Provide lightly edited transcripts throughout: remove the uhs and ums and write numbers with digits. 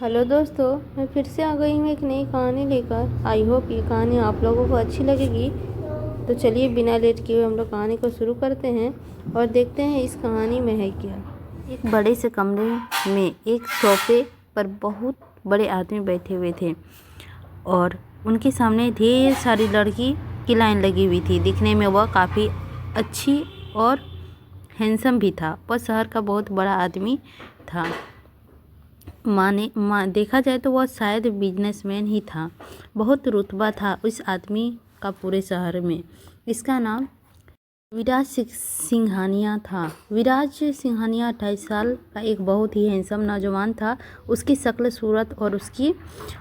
Hello दोस्तों, मैं फिर से आ गई हूँ एक नई कहानी लेकर। आई होप ये कहानी आप लोगों को अच्छी लगेगी। तो चलिए बिना लेट किए हुए हम लोग कहानी को शुरू करते हैं और देखते हैं इस कहानी में है क्या। एक बड़े से कमरे में एक सोफे पर बहुत बड़े आदमी बैठे हुए थे और उनके सामने ढेर सारी लड़की की लाइन लगी हुई थी। दिखने में वह काफ़ी अच्छी और हैंडसम भी था। वह शहर का बहुत बड़ा आदमी था। देखा जाए तो वह शायद बिजनेसमैन ही था। बहुत रुतबा था उस आदमी का पूरे शहर में। इसका नाम विराज सिंघानिया था। विराज सिंघानिया 28 साल का एक बहुत ही हैंडसम नौजवान था। उसकी शक्ल सूरत और उसकी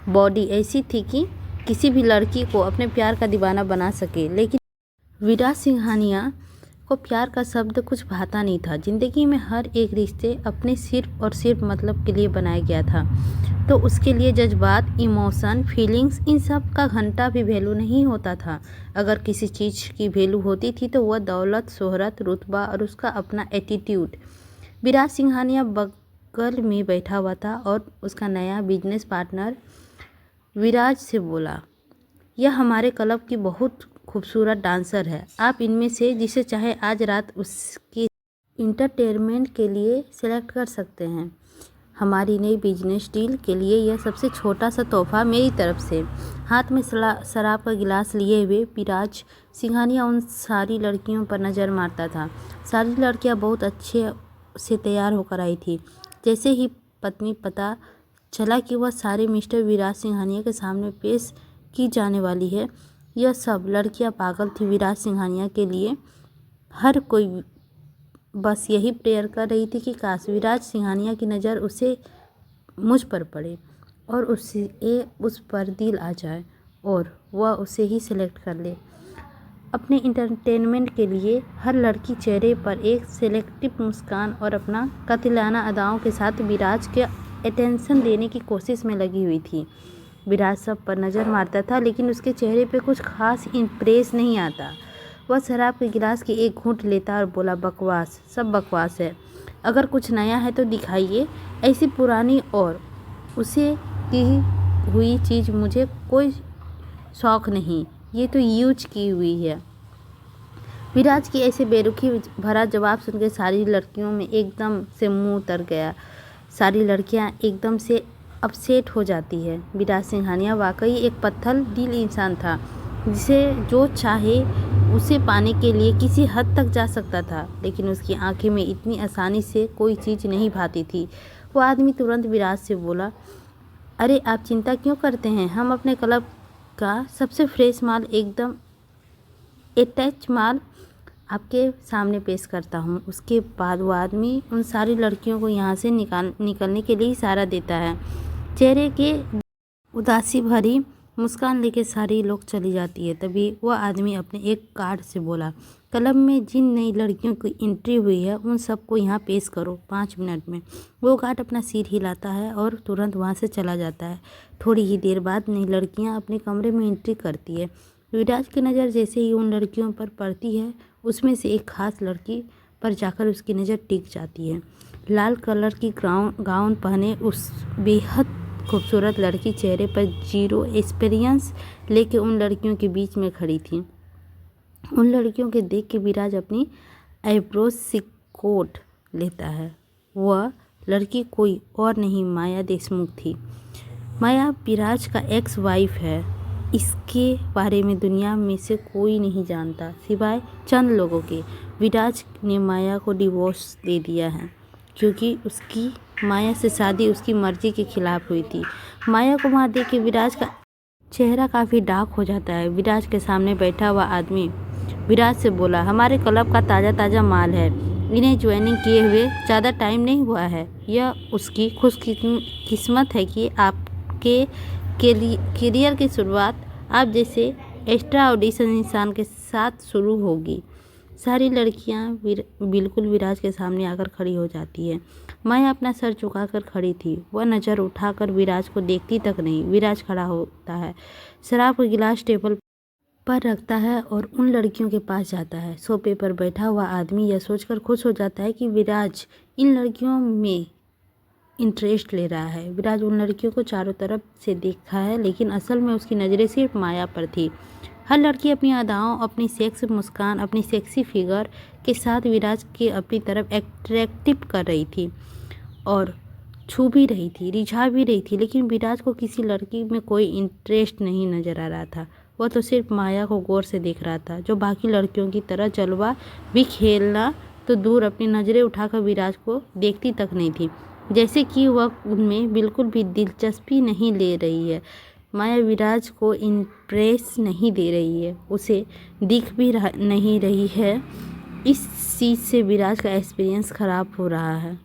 बॉडी ऐसी थी कि किसी भी लड़की को अपने प्यार का दीवाना बना सके। लेकिन विराज सिंघानिया को प्यार का शब्द कुछ भाता नहीं था। जिंदगी में हर एक रिश्ते अपने सिर्फ और सिर्फ मतलब के लिए बनाया गया था। तो उसके लिए जज्बात, इमोशन, फीलिंग्स, इन सब का घंटा भी वैल्यू नहीं होता था। अगर किसी चीज़ की वैल्यू होती थी तो वह दौलत, शोहरत, रुतबा और उसका अपना एटीट्यूड। विराज सिंघानिया बगल में बैठा हुआ था और उसका नया बिजनेस पार्टनर विराज से बोला, यह हमारे क्लब की बहुत खूबसूरत डांसर है। आप इनमें से जिसे चाहे आज रात उसकी इंटरटेनमेंट के लिए सेलेक्ट कर सकते हैं। हमारी नई बिजनेस डील के लिए यह सबसे छोटा सा तोहफा मेरी तरफ से। हाथ में शराब का गिलास लिए हुए विराज सिंघानिया उन सारी लड़कियों पर नज़र मारता था। सारी लड़कियां बहुत अच्छे से तैयार होकर आई थी। जैसे ही पत्नी पता चला कि वह सारे मिस्टर विराज सिंघानिया के सामने पेश की जाने वाली है, यह सब लड़कियां पागल थी विराज सिंघानिया के लिए। हर कोई बस यही प्रेयर कर रही थी कि काश विराज सिंघानिया की नज़र मुझ पर पड़े और उस पर दिल आ जाए और वह उसे ही सिलेक्ट कर ले। अपने इंटरटेनमेंट के लिए हर लड़की चेहरे पर एक सेलेक्टिव मुस्कान और अपना कातिलाना अदाओं के साथ विराज के अटेंशन देने की कोशिश में लगी हुई थी। विराज सब पर नज़र मारता था लेकिन उसके चेहरे पे कुछ खास इम्प्रेस नहीं आता। वह शराब के गिलास की एक घूंट लेता और बोला, बकवास, सब बकवास है। अगर कुछ नया है तो दिखाइए। ऐसी पुरानी और उसे की हुई चीज़ मुझे कोई शौक़ नहीं, ये तो यूज की हुई है। विराज की ऐसे बेरुखी भरा जवाब सुनकर सारी लड़कियों में एकदम से मुंह उतर गया। सारी लड़कियां एकदम से अपसेट हो जाती है। विराज सिंघानिया वाकई एक पत्थर दिल इंसान था जिसे जो चाहे उसे पाने के लिए किसी हद तक जा सकता था। लेकिन उसकी आंखें में इतनी आसानी से कोई चीज़ नहीं भाती थी। वो आदमी तुरंत विराज से बोला, अरे आप चिंता क्यों करते हैं, हम अपने क्लब का सबसे फ्रेश माल, एकदम अटैच माल आपके सामने पेश करता हूँ। उसके बाद वो आदमी उन सारी लड़कियों को यहाँ से निकलने के लिए इशारा देता है। चेहरे के उदासी भरी मुस्कान लेके सारी लोग चली जाती है। तभी वह आदमी अपने एक गार्ड से बोला, क्लब में जिन नई लड़कियों की एंट्री हुई है उन सबको यहाँ पेश करो 5 मिनट में। वो गार्ड अपना सिर हिलाता है और तुरंत वहाँ से चला जाता है। थोड़ी ही देर बाद नई लड़कियाँ अपने कमरे में एंट्री करती है। विराज की नज़र जैसे ही उन लड़कियों पर पड़ती है, उसमें से एक खास लड़की पर जाकर उसकी नज़र टिक जाती है। लाल कलर की गाउन पहने उस बेहद खूबसूरत लड़की चेहरे पर जीरो एक्सपीरियंस लेके उन लड़कियों के बीच में खड़ी थी। उन लड़कियों के देख के विराज अपनी आईब्रोज सिकोड़ लेता है। वह लड़की कोई और नहीं, माया देशमुख थी। माया विराज का एक्स वाइफ है। इसके बारे में दुनिया में से कोई नहीं जानता सिवाय चंद लोगों के। विराज ने माया को डिवोर्स दे दिया है क्योंकि उसकी माया से शादी उसकी मर्जी के खिलाफ हुई थी। माया को वहाँ देख के विराज का चेहरा काफ़ी डार्क हो जाता है। विराज के सामने बैठा हुआ आदमी विराज से बोला, हमारे क्लब का ताज़ा ताज़ा माल है। इन्हें ज्वाइनिंग किए हुए ज़्यादा टाइम नहीं हुआ है। यह उसकी खुशकिस्मत है कि आपके करियर की शुरुआत आप जैसे एक्स्ट्रा ऑडिशन इंसान के साथ शुरू होगी। सारी लड़कियां बिल्कुल विराज के सामने आकर खड़ी हो जाती है। माया अपना सर झुकाकर खड़ी थी। वह नज़र उठाकर विराज को देखती तक नहीं। विराज खड़ा होता है, शराब का गिलास टेबल पर रखता है और उन लड़कियों के पास जाता है। सोफे पर बैठा हुआ आदमी यह सोचकर खुश हो जाता है कि विराज इन लड़कियों में इंटरेस्ट ले रहा है। विराज उन लड़कियों को चारों तरफ से देखा है, लेकिन असल में उसकी नज़रें सिर्फ माया पर थी। हर लड़की अपनी अदाओं, अपनी सेक्स मुस्कान, अपनी सेक्सी फिगर के साथ विराज के अपनी तरफ अट्रैक्टिव कर रही थी और छू भी रही थी, रिझा भी रही थी। लेकिन विराज को किसी लड़की में कोई इंटरेस्ट नहीं नज़र आ रहा था। वह तो सिर्फ माया को गौर से देख रहा था, जो बाकी लड़कियों की तरह जलवा भी खेलना तो दूर, अपनी नज़रें उठाकर विराज को देखती तक नहीं थी, जैसे कि वह उनमें बिल्कुल भी दिलचस्पी नहीं ले रही है। माया विराज को इम्प्रेस नहीं दे रही है, उसे दिख भी नहीं रही है। इस चीज़ से विराज का एक्सपीरियंस ख़राब हो रहा है।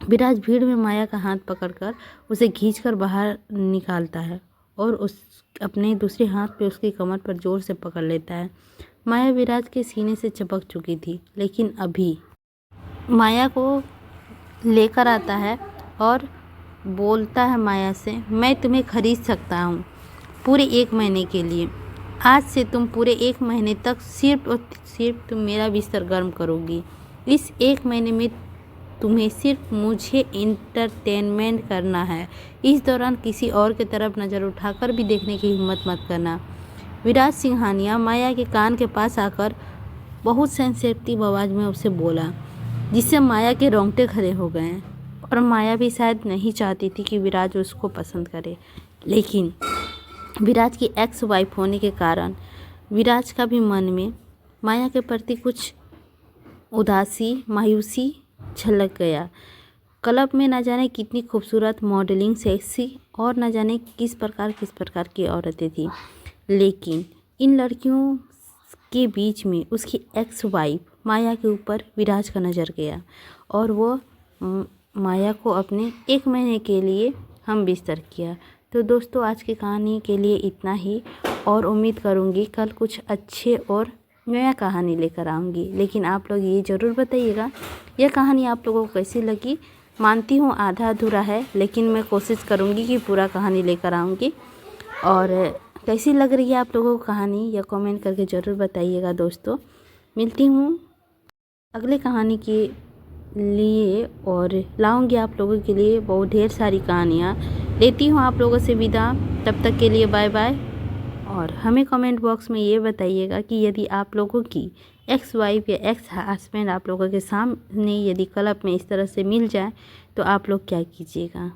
विराज भीड़ में माया का हाथ पकड़कर उसे खींचकर बाहर निकालता है और उस अपने दूसरे हाथ पे उसकी कमर पर जोर से पकड़ लेता है। माया विराज के सीने से चिपक चुकी थी, लेकिन अभी माया को लेकर आता है और बोलता है माया से, मैं तुम्हें खरीद सकता हूँ पूरे 1 महीने के लिए। आज से तुम पूरे 1 महीने तक सिर्फ और सिर्फ तुम मेरा बिस्तर गर्म करोगी। इस 1 महीने में तुम्हें सिर्फ मुझे इंटरटेनमेंट करना है। इस दौरान किसी और की तरफ नज़र उठाकर भी देखने की हिम्मत मत करना। विराज सिंघानिया माया के कान के पास आकर बहुत सेंसिटिव आवाज़ में उसे बोला, जिससे माया के रोंगटे खड़े हो गए। और माया भी शायद नहीं चाहती थी कि विराज उसको पसंद करे, लेकिन विराज की एक्स वाइफ होने के कारण विराज का भी मन में माया के प्रति कुछ उदासी, मायूसी छलक गया। क्लब में न जाने कितनी खूबसूरत, मॉडलिंग, सेक्सी और न जाने किस प्रकार की औरतें थीं, लेकिन इन लड़कियों के बीच में उसकी एक्स वाइफ माया के ऊपर विराज का नज़र गया और वो माया को अपने 1 महीने के लिए हम बिस्तर किया। तो दोस्तों, आज की कहानी के लिए इतना ही, और उम्मीद करूँगी कल कुछ अच्छे और नया कहानी लेकर आऊँगी। लेकिन आप लोग ये ज़रूर बताइएगा यह कहानी आप लोगों को कैसी लगी। मानती हूँ आधा अधूरा है, लेकिन मैं कोशिश करूँगी कि पूरा कहानी लेकर आऊँगी। और कैसी लग रही है आप लोगों को कहानी, या कमेंट करके ज़रूर बताइएगा। दोस्तों, मिलती हूँ अगले कहानी के लिए और लाऊंगी आप लोगों के लिए बहुत ढेर सारी कहानियाँ। लेती हूँ आप लोगों से विदा, तब तक के लिए बाय बाय। और हमें कमेंट बॉक्स में ये बताइएगा कि यदि आप लोगों की एक्स वाइफ या एक्स हस्बैंड आप लोगों के सामने यदि क्लब में इस तरह से मिल जाए तो आप लोग क्या कीजिएगा।